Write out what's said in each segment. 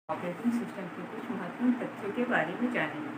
Operating system के कुछ महत्वपूर्ण तथ्यों के बारे में जानेंगे।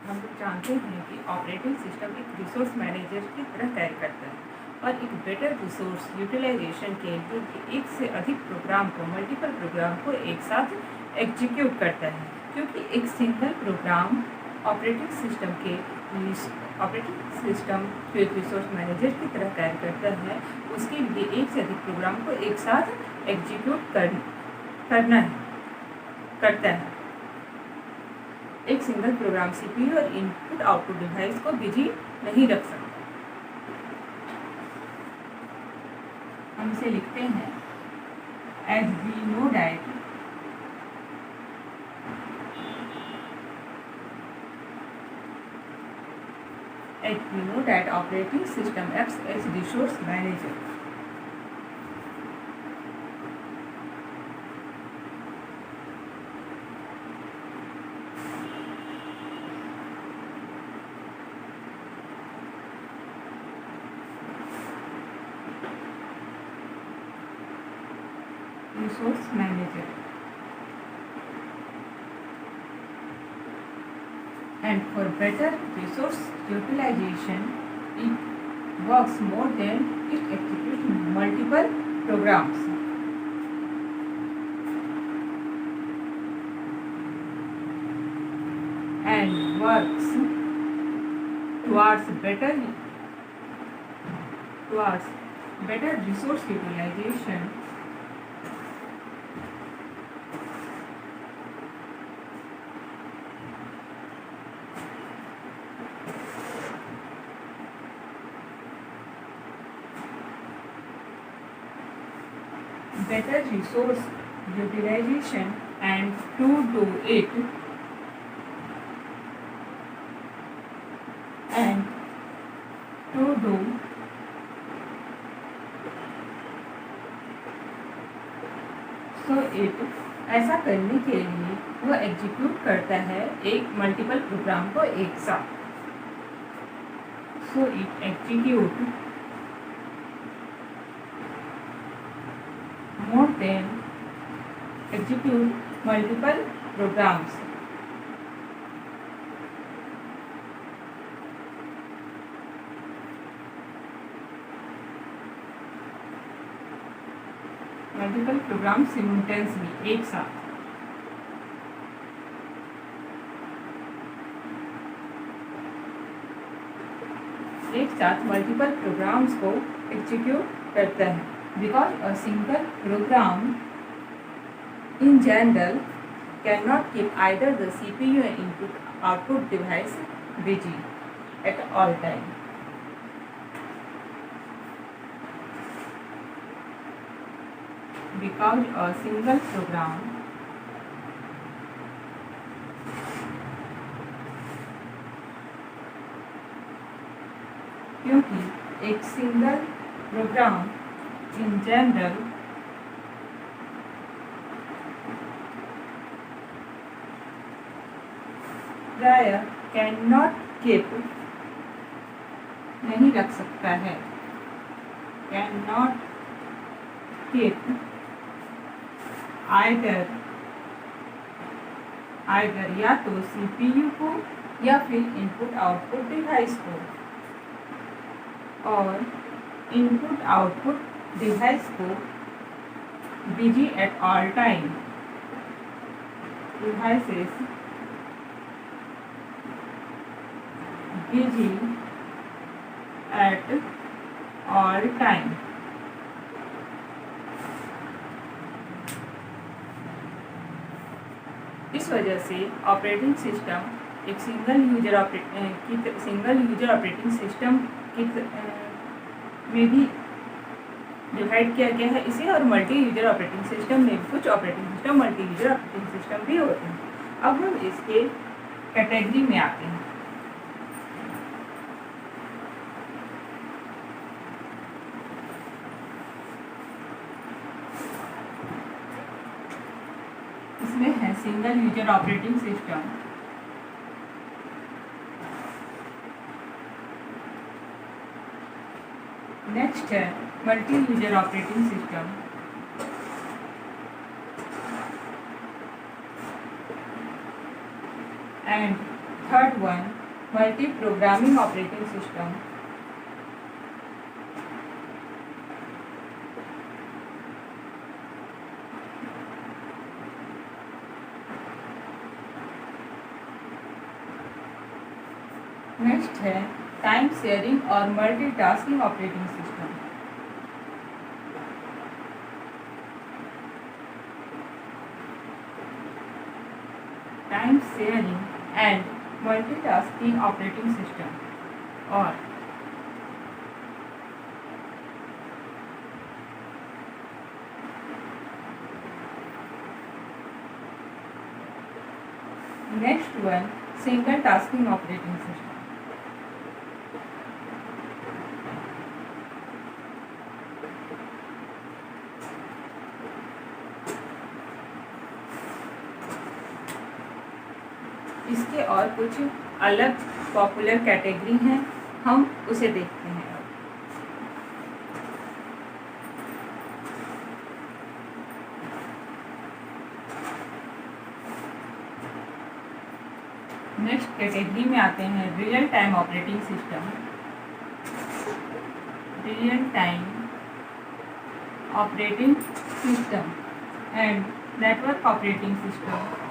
हम लोग जानते हैं कि ऑपरेटिंग सिस्टम एक रिसोर्स मैनेजर की तरह कार्य करता है और एक बेटर रिसोर्स यूटिलाइजेशन के लिए एक से अधिक प्रोग्राम को मल्टीपल प्रोग्राम को एक साथ एग्जीक्यूट करता है। क्योंकि एक सिंगल प्रोग्राम ऑपरेटिंग सिस्टम जो एक रिसोर्स मैनेजर की तरह कार्य करता है, उसके लिए एक से अधिक प्रोग्राम को एक साथ एग्जीक्यूट करता है। एक सिंगल प्रोग्राम सीपीयू और इनपुट आउटपुट डिवाइस को बिजी नहीं रख सकता। हम इसे लिखते हैं as we know that operating system acts as resource manager. Resource manager, and for better resource utilization, it works more than it executes multiple programs. And works towards better resource utilization and to do it ऐसा करने के लिए वह execute करता है एक multiple program को एक साथ। So it execute multiple programs. Multiple programs simultaneously, एक साथ। मल्टीपल प्रोग्राम्स को एग्जीक्यूट करता है। Because a single program in general cannot keep either the CPU and input-output device busy at all time. Because a single program क्योंकि एक single programme in general प्राय cannot keep नहीं रख सकता है। cannot keep either या तो CPU को या फिर इनपुट आउटपुट डिवाइस को और इनपुट आउटपुट डिवाइस को busy at all time. Devices busy at all time. इस वजह से ऑपरेटिंग सिस्टम एक सिंगल यूजर ऑपरेटिंग सिस्टम में भी डिवाइड किया गया है इसे, और मल्टी यूजर ऑपरेटिंग सिस्टम में कुछ operating system multi user operating system भी होते हैं। अब हम इसके कैटेगरी में आते हैं। इसमें है single user operating system, next है multi user operating system, and third one multi programming operating system. Next है टाइम शेयरिंग और multitasking operating system. Time sharing and multitasking operating system. और next one single tasking operating system. इसके और कुछ अलग popular category हैं, हम उसे देखते हैं। नेक्स्ट कैटेगरी में आते हैं real time operating system, real time operating system and network operating system.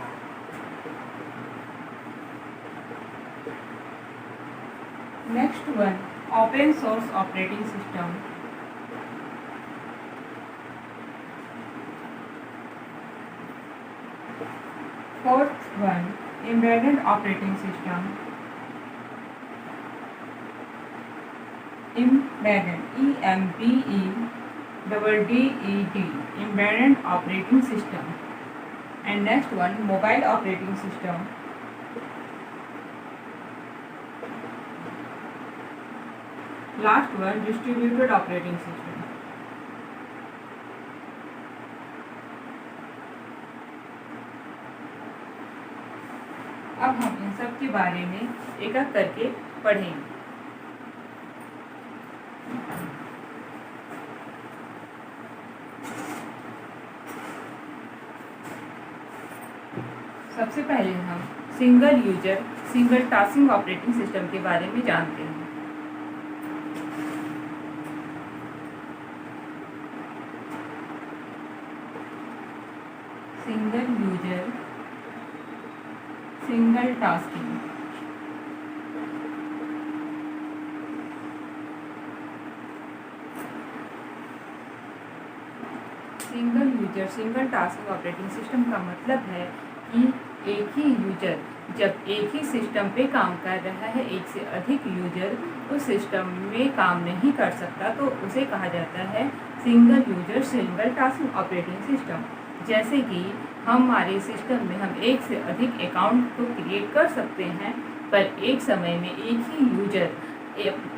Next one open source operating system, fourth one embedded operating system, embedded EMBEDDED embedded operating system. And next one mobile operating system, last one distributed operating system. अब हम इन सब के बारे में एक एक करके पढ़ेंगे। सबसे पहले हम single user single tasking operating system के बारे में जानते हैं। Single user single tasking. Single user single tasking operating system का मतलब है कि एक ही यूजर जब एक ही सिस्टम पे काम कर रहा है, एक से अधिक यूजर उस सिस्टम में काम नहीं कर सकता, तो उसे कहा जाता है single user single tasking operating system. जैसे कि हमारे सिस्टम में हम एक से अधिक अकाउंट तो क्रिएट कर सकते हैं, पर एक समय में एक ही यूजर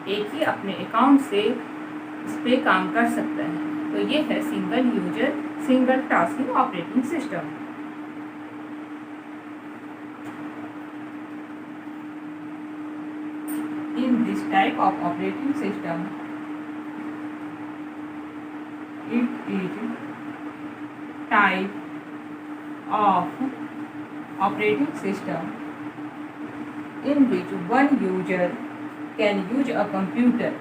एक ही अपने अकाउंट से इस पर काम कर सकता है। तो ये है single user single tasking operating system. In this type of operating system, it is type of operating system in which one user can use a computer,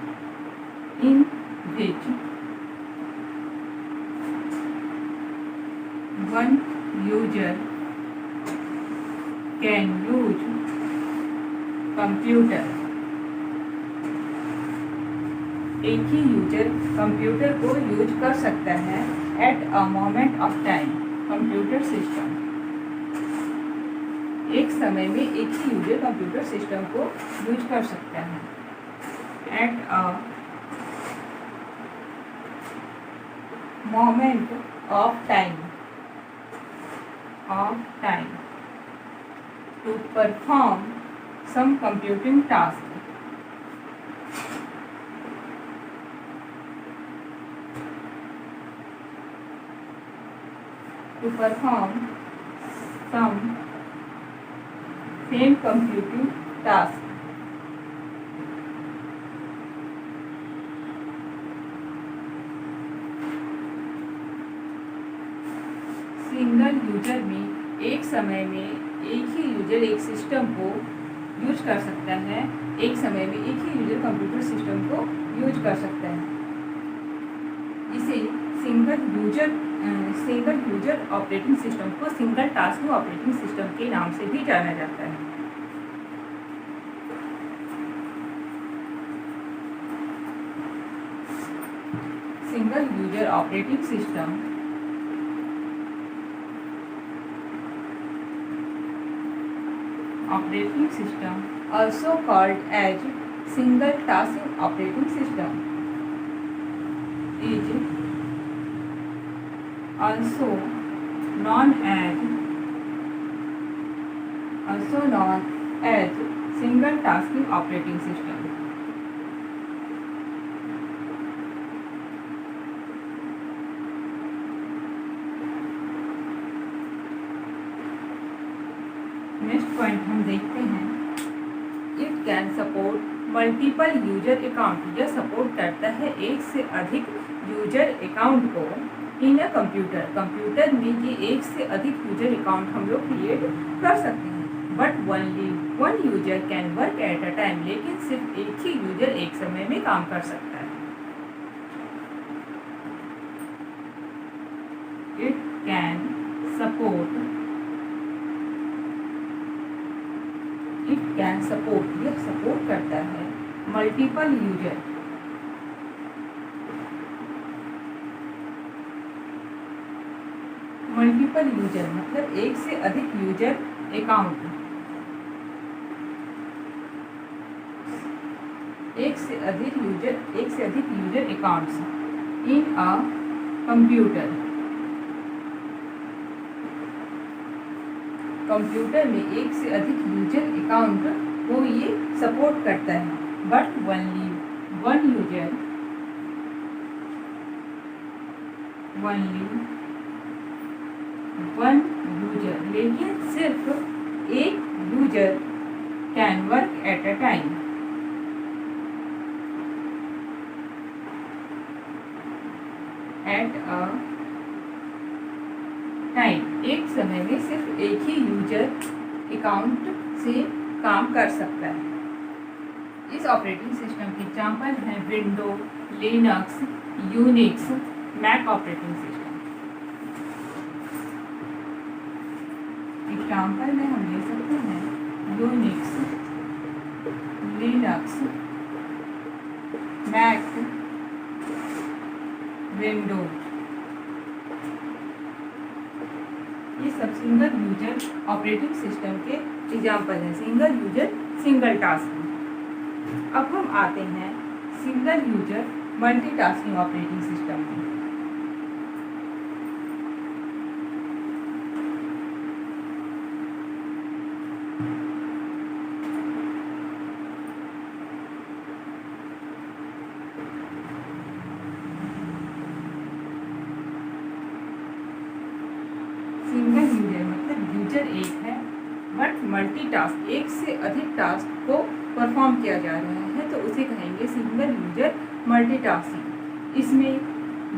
in which one user can use computer। एक ही user computer को use कर सकता है at a moment of time. Computer system एक समय में एक ही यूजर कंप्यूटर सिस्टम को यूज कर सकता है at a moment of time to perform some computing task. To perform some same computing task. Single user में एक समय में एक ही यूजर एक सिस्टम को यूज कर सकता है, एक समय में एक ही यूजर कंप्यूटर सिस्टम को यूज कर सकता है। इसे सिंगल यूजर ऑपरेटिंग सिस्टम को सिंगल टास्क ऑपरेटिंग सिस्टम के नाम से भी जाना जाता है। Single user operating system also called as single task operating system is also known as single tasking operating system. Next point हम देखते हैं, it can support multiple user account. यह सपोर्ट करता है एक से अधिक यूजर अकाउंट को इन अ कंप्यूटर में ये एक से अधिक यूजर अकाउंट हम लोग क्रिएट कर सकते हैं। But only one user can work at a time, लेकिन सिर्फ एक ही यूजर एक समय में काम कर सकता है। इट कैन सपोर्ट यह सपोर्ट करता है मल्टीपल यूजर मतलब एक से अधिक यूजर अकाउंट, एक से अधिक user accounts in a computer में एक से अधिक यूजर अकाउंट को ये सपोर्ट करता है। बट ओनली वन यूजर लेकिन सिर्फ एक user can work at a time, एक समय में सिर्फ एक ही यूजर अकाउंट से काम कर सकता है। इस ऑपरेटिंग सिस्टम के एग्जाम्पल हैं window, Linux, Unix, Mac operating system. Example में हम ले सकते हैं यूनिक्स, लिनक्स, मैक, विंडो। ये सब सिंगल यूजर ऑपरेटिंग सिस्टम के एग्जाम्पल हैं। Single user single task. अब हम आते हैं single user multitasking operating system में। सिंगल यूजर मतलब यूजर एक है बट मल्टीटास्क, एक से अधिक टास्क को परफॉर्म किया जा रहा है, तो उसे कहेंगे सिंगल यूजर मल्टीटास्किंग। इसमें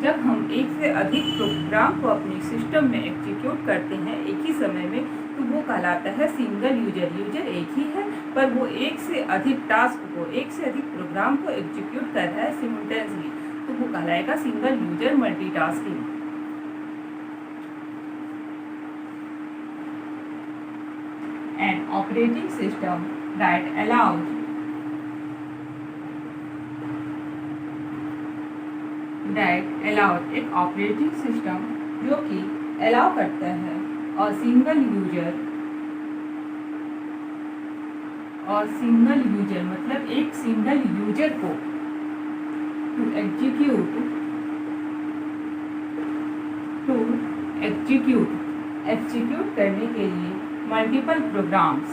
जब हम एक से अधिक प्रोग्राम को अपने सिस्टम में एग्जीक्यूट करते हैं एक ही समय में, तो वो कहलाता है सिंगल यूजर। यूजर एक ही है पर वो एक से अधिक टास्क को, एक से अधिक प्रोग्राम को एग्जीक्यूट कर रहा है सिमुलटेनियसली, तो वो कहलाएगा single user multitasking. An operating system that allows एक ऑपरेटिंग सिस्टम जो कि अलाउ करता है और सिंगल यूजर मतलब एक सिंगल यूजर को टू एग्जीक्यूट करने के लिए मल्टीपल प्रोग्राम्स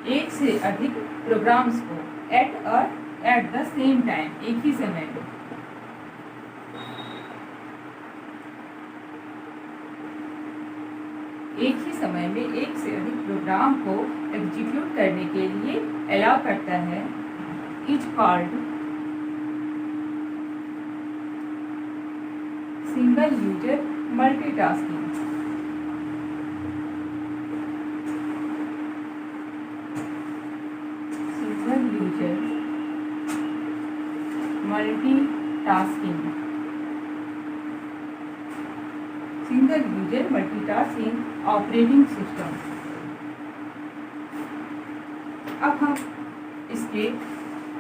एक से अधिक प्रोग्राम्स को एट द सेम टाइम, एक ही समय में। एक ही समय में एक से अधिक प्रोग्राम को एग्जीक्यूट करने के लिए अलाउ करता है, is called single user multitasking. Single user multitasking, single user multitasking operating system. अब हम इसके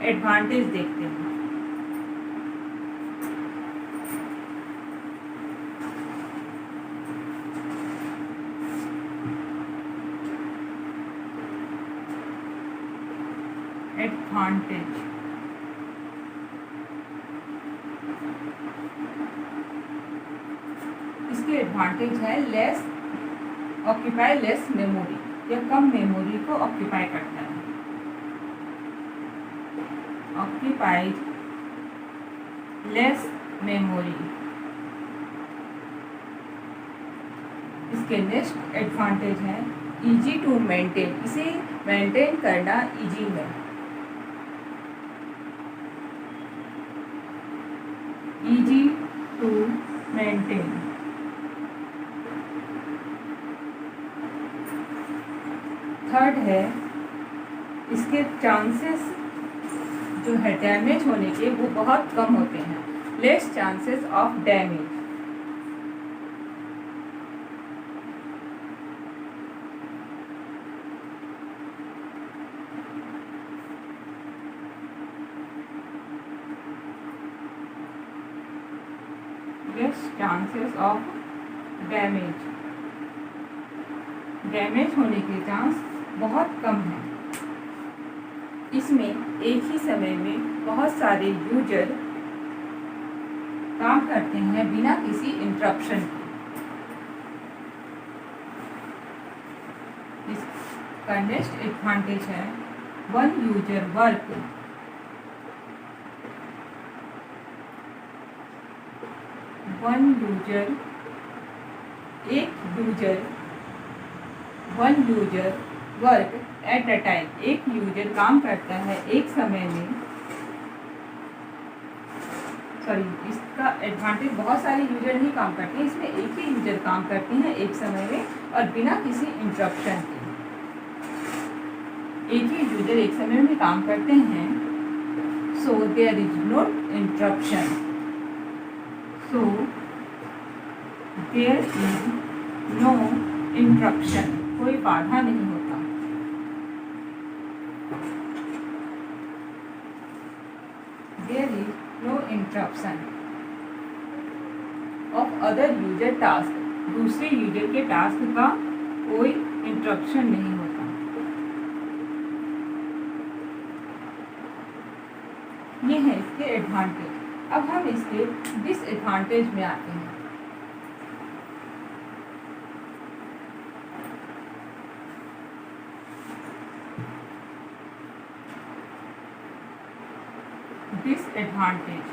एडवांटेज देखते हैं। एडवांटेज, इसके एडवांटेज है लेस ऑक्यूपाई लेस मेमोरी, यह कम मेमोरी को ऑक्यूपाई करता है। Occupies less memory. इसके नेक्स्ट एडवांटेज है इजी टू मेंटेन, इसे मेंटेन करना इजी है। Easy to maintain. थर्ड है इसके चांसेस जो है डैमेज होने के वो बहुत कम होते हैं, less chances of damage. Less chances of damage, damage होने के चांस बहुत कम हैं। इसमें एक ही समय में बहुत सारे यूजर काम करते हैं बिना किसी इंटरप्शन के। इसका नेक्स्ट एडवांटेज है one user work. One user, एक user, one user work at a time, एक यूजर काम करता है एक समय में। सॉरी, इसका एडवांटेज बहुत सारे यूजर नहीं काम करते हैं, इसमें एक ही यूजर काम करते हैं एक समय में और बिना किसी इंटरप्शन के। एक ही यूजर एक समय में काम करते हैं, so there is no interruption. So there is no interruption, कोई बाधा नहीं होता। There is no interruption of other user task, दूसरे यूजर के टास्क का कोई इंटरप्शन नहीं होता। ये है इसके एडवांटेज। अब हम इसके डिसएडवांटेज में आते हैं। डिसएडवांटेज,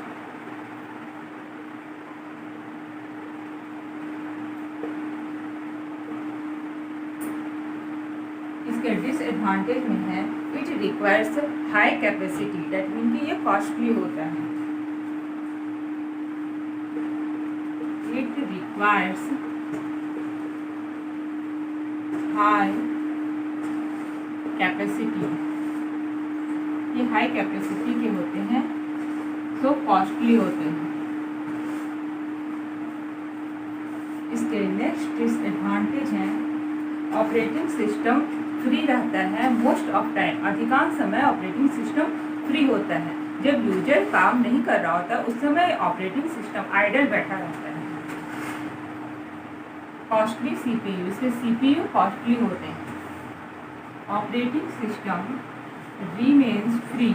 इसके डिसएडवांटेज में है it requires high capacity, that mean कि ये कॉस्टली होता है। इट रिक्वायर्स हाई कैपेसिटी, ये हाई कैपेसिटी के होते हैं, सो कॉस्टली होते हैं। इसके नेक्स्ट डिसएडवांटेज है ऑपरेटिंग सिस्टम फ्री रहता है मोस्ट ऑफ टाइम, अधिकांश समय ऑपरेटिंग सिस्टम फ्री होता है। जब यूजर काम नहीं कर रहा होता उस समय ऑपरेटिंग सिस्टम आइडल बैठा रहता है। कॉस्टली सीपीयू, इसके सीपीयू कॉस्टली होते हैं। Operating system remains free,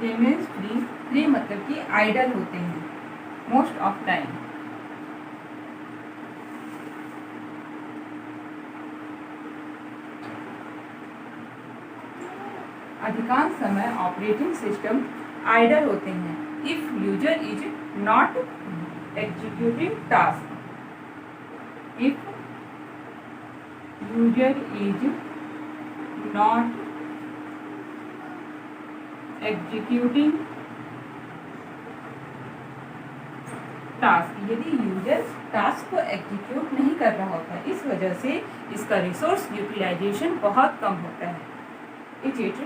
remains free, free मतलब कि आइडल होते हैं मोस्ट ऑफ टाइम। अधिकांश समय ऑपरेटिंग सिस्टम आइडल होते हैं if user is not executing task. If user is not executing task, यदि यूजर टास्क को एग्जीक्यूट नहीं कर रहा होता, इस वजह से इसका रिसोर्स यूटिलाइजेशन बहुत कम होता है। Is it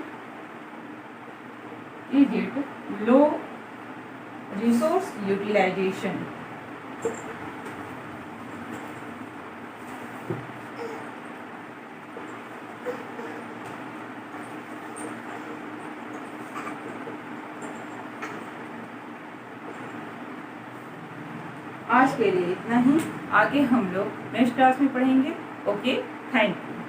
low resource utilization. आज के लिए इतना ही, आगे हम लोग नेक्स्ट क्लास में पढ़ेंगे। Okay, thank you.